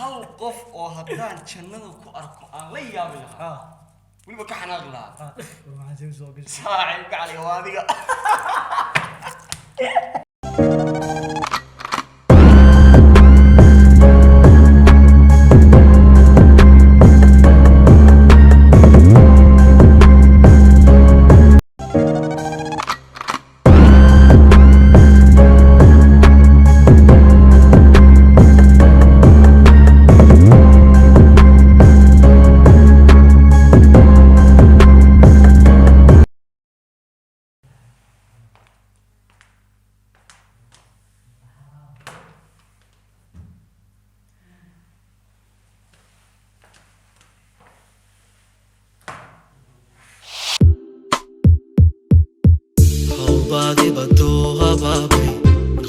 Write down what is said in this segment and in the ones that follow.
هل قف أو هدان شنو كو أركو علي يا بلا ولي بكحنا غلا ما جيب زوج ساعي قال يا وادي badi baduha babay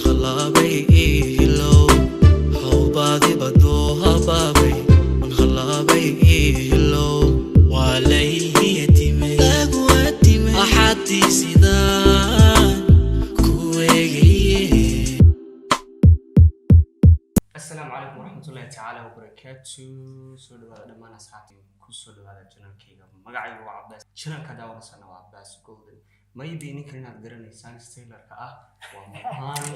khalabay ihilo how badi baduha babay khalabay ihilo walayhi yatime agwatime ahadi sidan kuwegeye. السلام عليكم ورحمة الله تعالى وبركاته. سود هذا دمان أصحابي كل سود هذا channel كيغا مقعي وعباس channel كذا ورسنا وعباس golden ما يبي إني كنا نقدر نسان ستيلر ومهان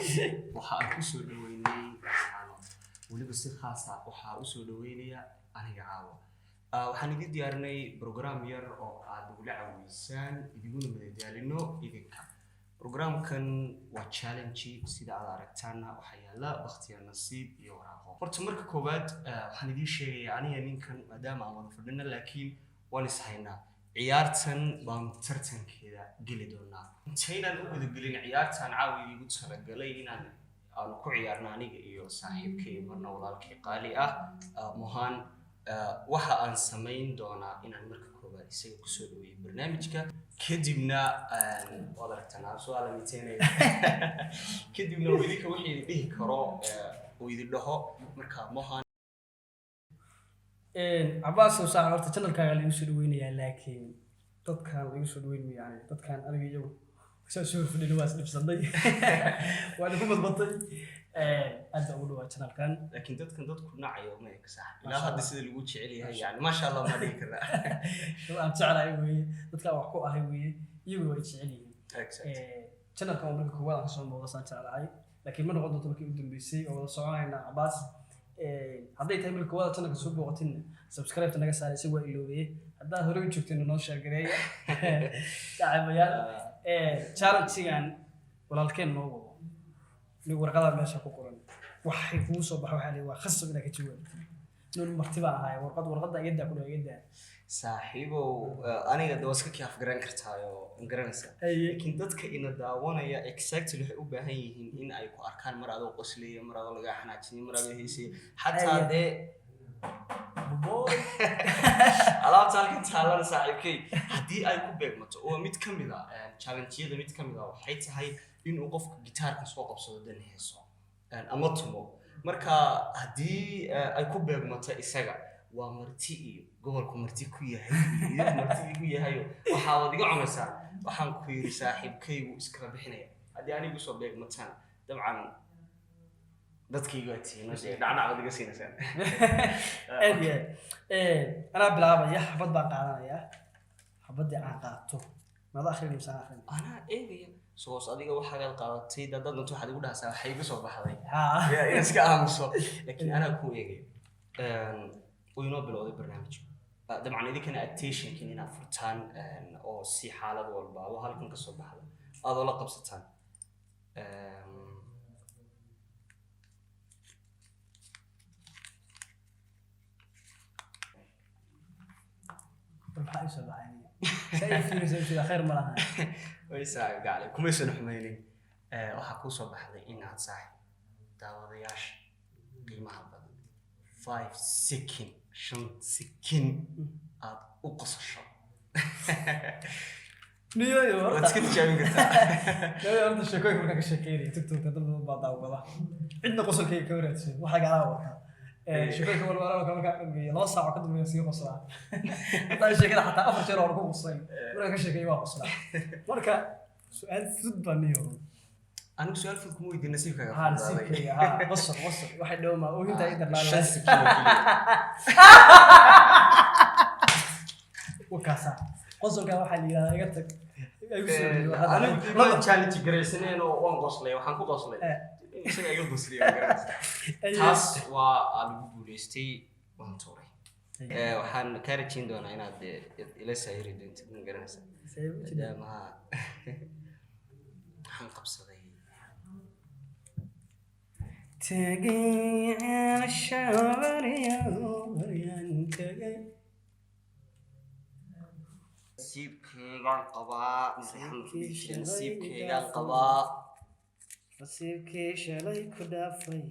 وحا أسود ويني سبحانه ولي بس خاصة وحا أسود ويني أنا جعاوة وحنيجي ديارني برنامج ير أو عدول عويسان يقولون مديالينو إذا برنامج كان وتشالنجي سيدا على ركتانا وحيالا باختيار نصيب يوراقو horta marka koowaad waxaan idin sheegay aniga ninkan maadaama aan wada fadhino laakiin waan is haynaa ciyaartan baan tartankeeda geli doonaa intaynaan u wada gelin ciyaartan caawiga igu talagalay inaan ku ciyaarno aniga iyo saaxiibkay marna walaalkay qaali ah mohan waxa aan samayn doonaa inaan marka koowaad isaga ku soo dhaweeyo barnaamijka kadibna wada aragtana su'aal miiteynay kadibna weliba wixii dhihi karo ويدي له مركب مهان عباس وصاحب horta channel-kaaga la igu soo dhaweynaya laakiin dadkan la igu soo dhaweynaya yani dadkan aniga iyagu soo fadhiyo waa isdhibsanday waa ku madbatay aad ugu dhawaa channel-kan laakiin dadkan dadku nacayo ma ka sax ilaa hadda sida lagu jecel yahay yani ma sha Allah ma dhigi kara aan jecelahay weeye dadka wax ku ahay weeye iyagu way jecel yihiin channel-kan marka koowaad aan soo muuqdo saan jecelahay لكن من غضت لك يمكن بيسي أو صعاينا عباس هذا يتعمل كوالا تنا كسب وقتنا سبسكرايب تنا كسر سوى إلوه هذا هروي شفتنا نوشر قرية تعب يا شارك سيان ولا الكين موجود نقول قدر ما شافوا قرن وحي فوسه بحوح عليه وخص منك تشوف نون مرتبة هاي ورقد يدا كله يدا saaxiibo aniga dawska ka afgaran kartaayo garanaysa laakiin dadka ina daawanaya exactly waxay u baahan yihiin in ay ku arkaan mar adoo qosliyo mar adoo laga xanaajin mar adoo heesay hatta de alaabta halka taalan saaxiibkay hadii ay ku beegmato oo mid kamid ah challenge-yada mid kamid ah waxay tahay in uu qofka gitaarka soo qabsado dan heeso ama tumo marka hadii ay ku beegmato isaga waa marti iyo gobolku marti ku yahay iyo marti ku yahay waxa wadiga cunaysa waxaan ku yiri saaxiibkaygu iska bixinaya hadii anigu soo beegmataan dabcan dadkayga tiinade dhacna wadiga siinaysan ana bilaabaya xabad baan qaadanaya xabadii aan qaato mada akhriin imsaan akhriin ana eegaya soo adiga waxa aad qaadatay dadad inta waxa igu dhaasaa waxay igu soo baxday iska aamuso laakiin ana ku eegay وينو بلودي برنامج طبعا إذا كان attention كنا فرتان أو سي حالة والبا وهالكن كسب بحاله هذا لقب ستان الحق سبعين شايف في خير مرة ويسا قال كم يسون حميني وحكوا صباح هذا إن هاد صاحب داودياش قيمة هذا 5 سكين شن سكين أقصش نيو وتسكت شامين قلت نيو أنت شكوك مركك شكيري تكتب كتب بعض وبعض عندنا قصل كي كورت وحاجة عاوة شكوك مرة كمان لا صعب كده من يصير قصلا حتى الشيء كده حتى أفر شيء وركوب قصين مركك شكيري ما قصلا مركا سؤال ضد نيو anigu su'aal fudud kuma weydiin nasiibkaaga ها نسيبك ها وصل واحد دوما وانت يقدر لا shan kilo وكاسا وصل كان واحد يقتك anigu ma challenge garaysaneen oo waan qoslay waxaan ku qoslay isaga iga qoslay taas waa aan ugu guuleystay waan tuuray waxaan ka rajayn doonaa inaad ila saayiri doontid ma garanaysaa maadaama waxaan qabsaday تجي على الشوارع ينتهي نسيبكيغان قبا نسيبكيغان قبا نسيبكي شلي كدافي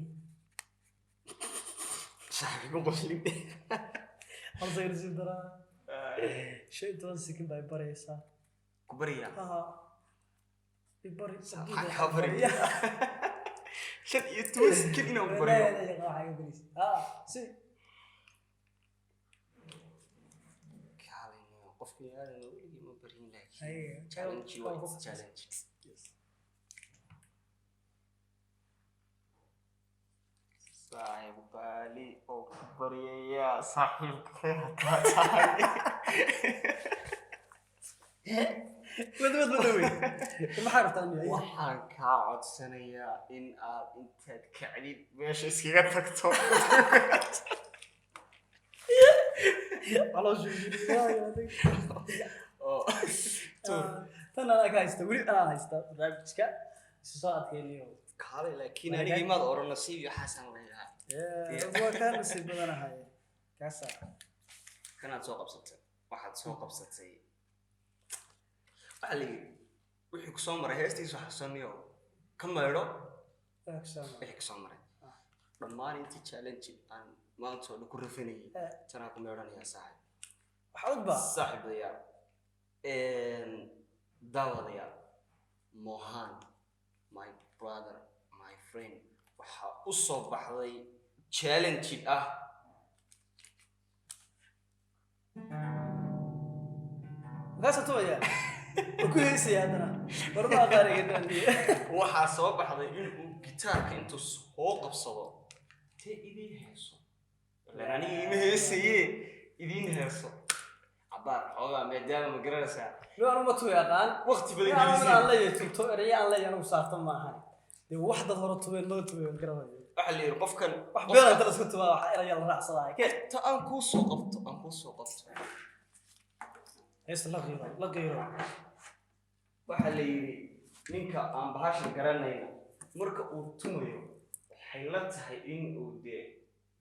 صاحبي قبلي أرزق نسيب درا شيء تونسي كم بايبريسا كبريا بايبريسا حبريا شد يتوس كلنا وبريا لا يا حاجة بريس سي كالين قفني هذا ولي ما برين لك أيه challenge وايد challenge صاحب بالي أو بريا يا صاحب ودوي ما حرفت عني waxaan kaa codsanayaa in aad intaad kacdid meesha iskaga tagto على شو أنا كايست ولي أنا هايست رابطك ساعات كينيو kaalay laakiin anigii maad oran nasiib iyo xasan leeyahay هو كان نسيب بدنا هاي كاسة kanaad soo qabsatay waxaad soo qabsatay ali wixii ku soo maray heestiisa xasaniyo ka meedho wixii ku soo maray dhammaan intii challenge aan maanta oo ku rafanayay tanaa ku meedhanaya saaxib حبة saaxiibaya dawadaya Mohan my brother my friend waxa u soo baxday challenge ah غاسة تويا وكويس يا أنا وربع قاري جدا waxaa soo baxday in uu gitaarka intuu soo qabsado tee idin heeso lana ima heesaye idin heeso abaar xoogaa maadaama ma garanaysaa لو أنا ما تويا قان waqti badan أنا gelisay الله يتوب ريان الله ينو صارت معها دي واحدة هورا تويا ما تويا قرابة waxa la yiri qofkan wax been inta isku tuma waxa rayaan raacsaday kee ta aan ku soo qabto hees la qeyro waxa la yiri ninka aan bahashan garanayna marka uu tumayo waxay la tahay in uu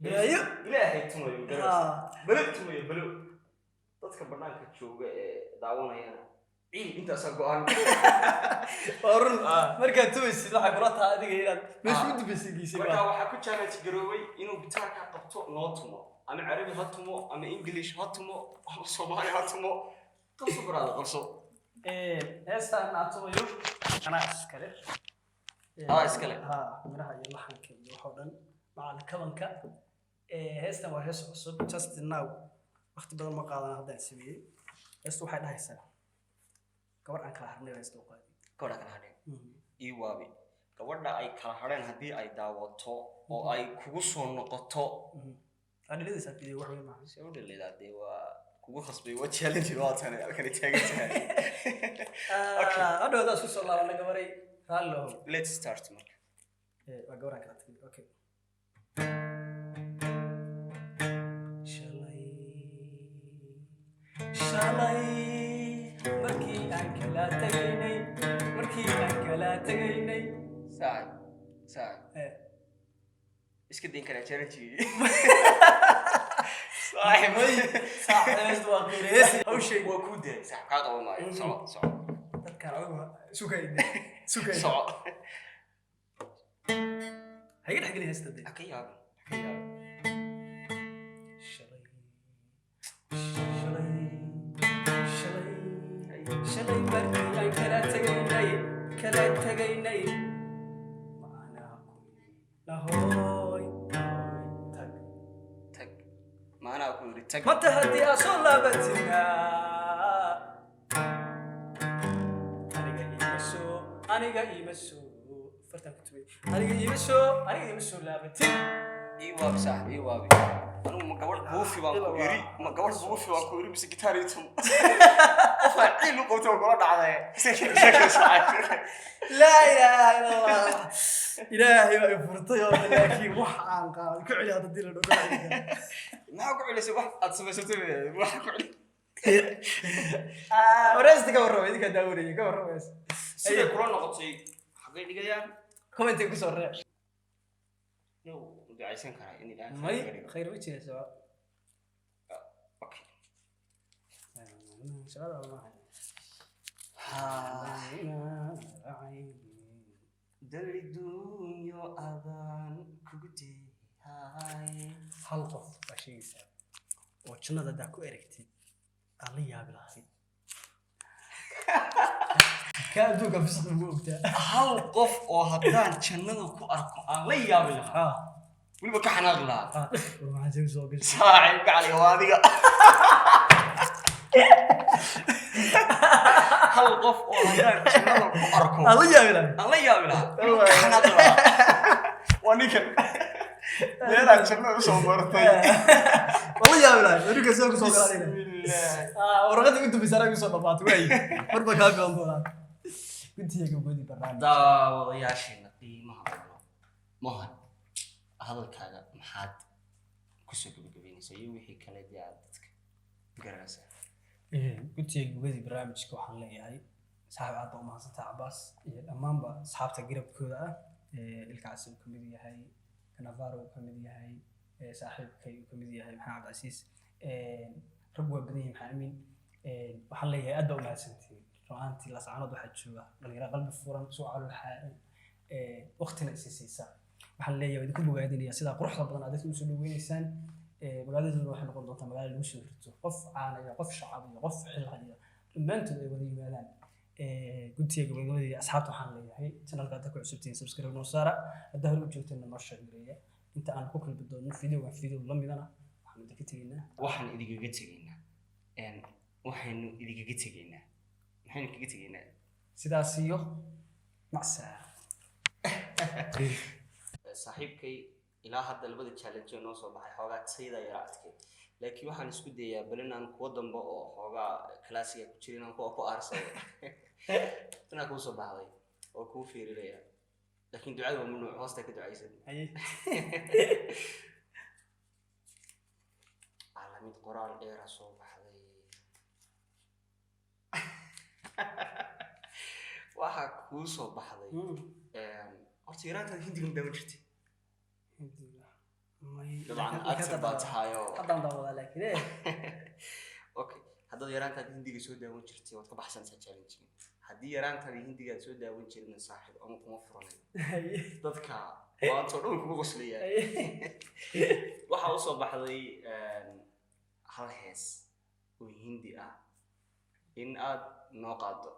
Ilaayo ilaahay tumayo bal tumayo bal dadka banaanka jooga ee daawanayana intaas go'an warun marka tumaysid waxa kula tahay adiga inaad meesha u dibisigiisay marka waxa ku challenge garoobay inuu gitaarka qabto noo tumo ama carabi ha tumo ama english ha tumo ama soomaali ha tumo qabso baraada qabso heesta aan tumayo ana iskale iskale miraha iyo laxanka iyo waxa dhan macal kabanka heesta waa hees cusub just now waqti badan ma qaadan hadda sameeyay heesta waxay dhahaysaa gabar aan kala harnay heesta u qaadi gabadha kala hadheen ii waabi gabadha ay kala hadheen haddii ay daawato oo ay kugu soo noqoto adiladiisa fiidiyo wax weyn maaha soo dhalidaadee waa kugu khasbay waa challenge waa tan halkan taagan tahay hadda hada isku soo laabanay gabaray hallo let's start marka waa gabar aan kala tagay okay shalay markii aan kala tagaynay saad iska din kara challenge صاحب waa qiireys أو شيء وكوده صح هذا والله صعب dadkan adigu sugay هاي دحق لي هستدي حكياب شلي بركي كلا تغيني معنا لاهوي تك معنا أكون رتك متى هدي أصلا بتنا أنا جاي مسو fartan ku tubay aniga ima soo laabatay إيوه صح إيوه أنا ما قبل بوفي وانكويري ما قبل بوفي وانكويري بس جيتاري تم أفعل له قوته وقرا على شكل صعب لا إله إلا الله إلهي فرطي ولكن وحان قال كعلي هذا الدين الدكتور ما أقول عليه سبح أتصل شفت ما أقول عليه ورستك ورا يدك داوري كورا بس سيد كورونا قصي حقيقي جيان كومنت كسر نو عايزين كراي إني الآن ماي خير وجهه سواء أوكي إن شاء الله دلي دنيا أذان كوتي هاي hal qof baa sheegaysaa oo jannada haddaa ku eragtid aan la yaabi lahayd kaa adduunka fisq ugu ogtaa hal qof oo haddaan jannada ku arko aan la yaabi lahaa weliba ka xanaaqi lahaa waxaan sheeg soo gashay saaxiib gacali waa adiga hal qof oo haddaan jannada ku arko aan la yaabi lahayd aan la yaabi lahaa weliba ka xanaaqi lahaa waa ninkan meelaan jannada usoo martay wala yaabi lahayd weliga soo soo galaa warqadda intu bisara igu soo dhabaatay way marba kaa go'an doonaa intiyaga gudi barnaamij daawadayaasheena qiimaha badan mohan hadalkaaga maxaad ku soo gabagabeynaysaa iyo wixii kale dee aad dadka garanaysaa guddiga gudi barnaamijka waxaan leeyahay saaxiib aad u mahadsantahay Cabbaas iyo dhammaanba asxaabta garabkooda ah ilkaas uu kamid yahay Kanavaro uu kamid yahay saaxiibkay uu kamid yahay Maxamed Cabdicasiis rag waa badan yihiin Maxaamiin waxaan leeyahay aad u mahadsantihiin runtii la saacad waxa jooga dhalinyaro qalbi furan soo calo xaaran waqtina isiisa waxaan leeyahay idinku bogaadinaya sida quruxda badan aad u soo dhaweynaysaan magaalada waxay noqon doontaa magaalo lagu soo rito qof caan iyo qof shacab iyo qof xilqaya dhammaantood ay wada yimaadaan guddiga gabagabadii asxaabta waxaan leeyahay channelka aad ku cusubtiin subscribe noo saara hadda hore u joogteen noo sheegaya inta aan ku kala badoono video la midana waxaan idinka tegaynaa waxaynu idinkaga tegaynaa maxaynu kaga tegaynaa sidaas iyo macsaa saaxiibkay ilaa hadda labada challenge noo soo baxay xoogaa sayda yara adkay laakiin waxaan isku dayaa bal inaan kuwa dambe oo xoogaa classiga ku jirin aan ku aarsay tana ku soo baxday oo ku fiirinaya laakiin ducada waa mamnuuc hoosta ka ducaysan mid qoraal dheera soo baxday waxa kuu soo baxday horta yaraantaad hindiga ma daawan jirtay dabcan agta baa tahayo haddaan daawadaa laakiin okay haddaad yaraantaad hindiga soo daawan jirtay waad ka baxsanaysaa challenge haddii yaraantaad hindiga soo daawan jirin saaxiib ama kuma furanay dadka waantoo dhan kugu qoslaya waxa u soo baxday hal hees oo hindi ah in aad noo qaado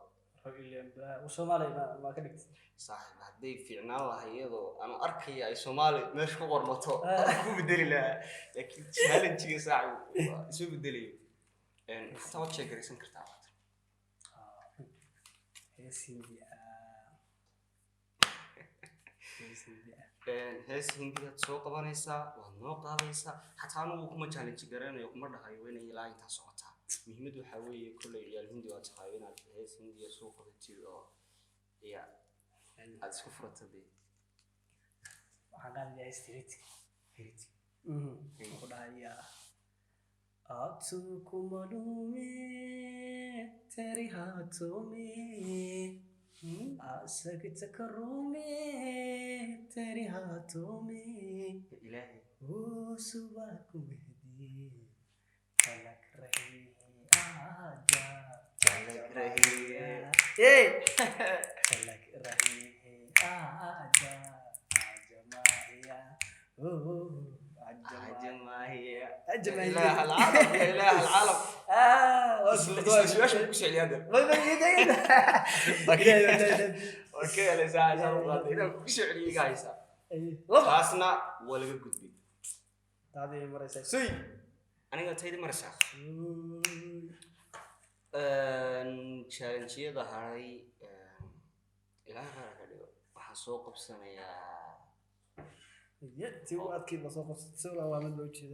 Soomaali ma ka dhigtay saaxiib hadday fiicnaan lahay iyadoo aan arkaya ay Soomaali meesha ku qormato ku bedeli lahaa laakiin challenge-ga saaxiib isu bedelayo xataa waad sheegaraysan kartaa hees hindigaad soo qabanaysaa waad noo qaadaysaa xataa anugu kuma challenge garanayo kuma dhahayo inay ilaa intaa socotaa muhiimadu waxaa weeye kolley ciyaal hindi waa tahay inaad hees hindiga soo qabatid oo ya aad isku furata dee waxaan qaadayaa street ku dhahaya aatu kumalume teri haatoo में आसक्त करूँ मैं तेरे हाथों में वो सुबह को मेहंदी झलक रही है आजा झलक रही है झलक रही है आजा आजा माहिया ओ आजा माहिया आजा माहिया إله العالم سويش كوسع اليد اوكي لا ساعه صار إذا كوسع لي جايسا خاصنا ولا قدبي هذه مرسى سوي انا قلت هيدي مرسى challenge-yada haray ilaa qaar ka dhigo waxa waxaan soo qabsanayaa tii u adkeyd la soo qabsatay sawla waa mid loo jeedaa